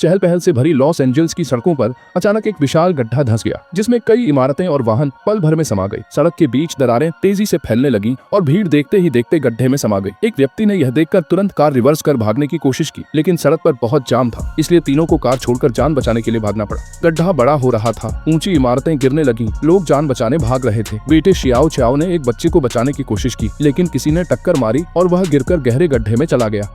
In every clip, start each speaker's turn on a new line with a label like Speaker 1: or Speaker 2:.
Speaker 1: चहल पहल से भरी लॉस एंजल्स की सड़कों पर अचानक एक विशाल गड्ढा धंस गया, जिसमें कई इमारतें और वाहन पल भर में समा गई। सड़क के बीच दरारें तेजी से फैलने लगी और भीड़ देखते ही देखते गड्ढे में समा गई। एक व्यक्ति ने यह देखकर तुरंत कार रिवर्स कर भागने की कोशिश की, लेकिन सड़क पर बहुत जाम था, इसलिए तीनों को कार छोड़कर जान बचाने के लिए भागना पड़ा। गड्ढा बड़ा हो रहा था, ऊंची इमारतें गिरने लगी, लोग जान बचाने भाग रहे थे। बेटे शियाओ चाओ ने एक बच्चे को बचाने की कोशिश की, लेकिन किसी ने टक्कर मारी और वह गिरकर गहरे गड्ढे में चला गया।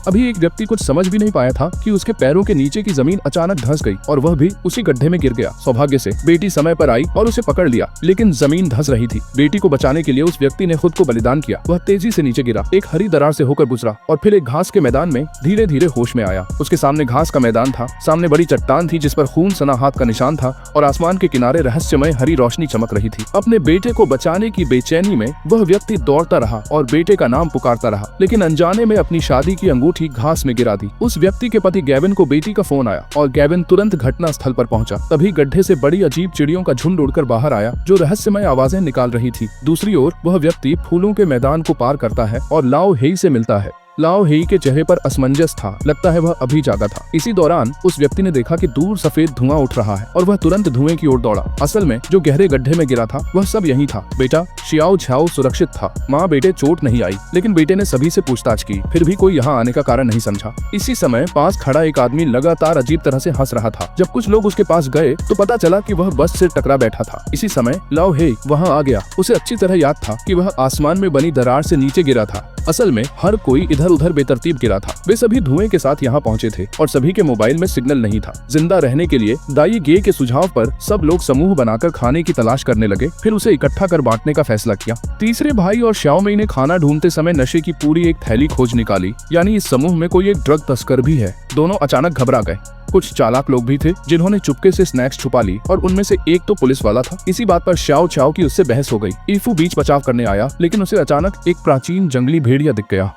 Speaker 1: अभी एक व्यक्ति कुछ समझ भी नहीं पाया था कि उसके पैरों के नीचे की जमीन अचानक धंस गई और वह भी उसी गड्ढे में गिर गया। सौभाग्य से बेटी समय पर आई और उसे पकड़ लिया, लेकिन जमीन धंस रही थी। बेटी को बचाने के लिए उस व्यक्ति ने खुद को बलिदान किया। वह तेजी से नीचे गिरा, एक हरी दरार से होकर गुजरा और फिर एक घास के मैदान में धीरे धीरे होश में आया। उसके सामने घास का मैदान था, सामने बड़ी चट्टान थी जिस पर खून सना हाथ का निशान था और आसमान के किनारे रहस्यमय हरी रोशनी चमक रही थी। अपने बेटे को बचाने की बेचैनी में वह व्यक्ति दौड़ता रहा और बेटे का नाम पुकारता रहा, लेकिन अनजाने में अपनी शादी की अंगूठी घास में गिरा दी। उस व्यक्ति के पति गैविन को बेटी का फोन आया और गैविन तुरंत घटना स्थल पर पहुंचा। तभी गड्ढे से बड़ी अजीब चिड़ियों का झुंड उड़कर बाहर आया जो रहस्यमय आवाजें निकाल रही थी। दूसरी ओर वह व्यक्ति फूलों के मैदान को पार करता है और लाओ हेई से मिलता है। लाओ हेई के चेहरे पर असमंजस था, लगता है वह अभी जागा था। इसी दौरान उस व्यक्ति ने देखा कि दूर सफेद धुआं उठ रहा है और वह तुरंत धुएं की ओर दौड़ा। असल में जो गहरे गड्ढे में गिरा था वह सब यही था। बेटा शियाओ झाओ सुरक्षित था, माँ बेटे चोट नहीं आई, लेकिन बेटे ने सभी से पूछताछ की, फिर भी कोई यहाँ आने का कारण नहीं समझा। इसी समय पास खड़ा एक आदमी लगातार अजीब तरह से हंस रहा था। जब कुछ लोग उसके पास गए तो पता चला कि वह बस से टकरा बैठा था। इसी समय लाओ हेई वहाँ आ गया। उसे अच्छी तरह याद था कि वह आसमान में बनी दरार से नीचे गिरा था। असल में हर कोई इधर उधर बेतरतीब गिरा था। वे सभी धुएं के साथ यहाँ पहुँचे थे और सभी के मोबाइल में सिग्नल नहीं था। जिंदा रहने के लिए दाई गे के सुझाव पर सब लोग समूह बनाकर खाने की तलाश करने लगे, फिर उसे इकट्ठा कर बांटने का फैसला किया। तीसरे भाई और श्याओमेई ने खाना ढूंढते समय नशे की पूरी एक थैली खोज निकाली, यानी इस समूह में कोई एक ड्रग तस्कर भी है। दोनों अचानक घबरा गए। कुछ चालाक लोग भी थे जिन्होंने चुपके से स्नैक्स छुपा ली और उनमें से एक तो पुलिस वाला था। इसी बात पर श्याओ चाओ की उससे बहस हो गई। ईफू बीच बचाव करने आया, लेकिन उसे अचानक एक प्राचीन जंगली भेड़िया दिख गया।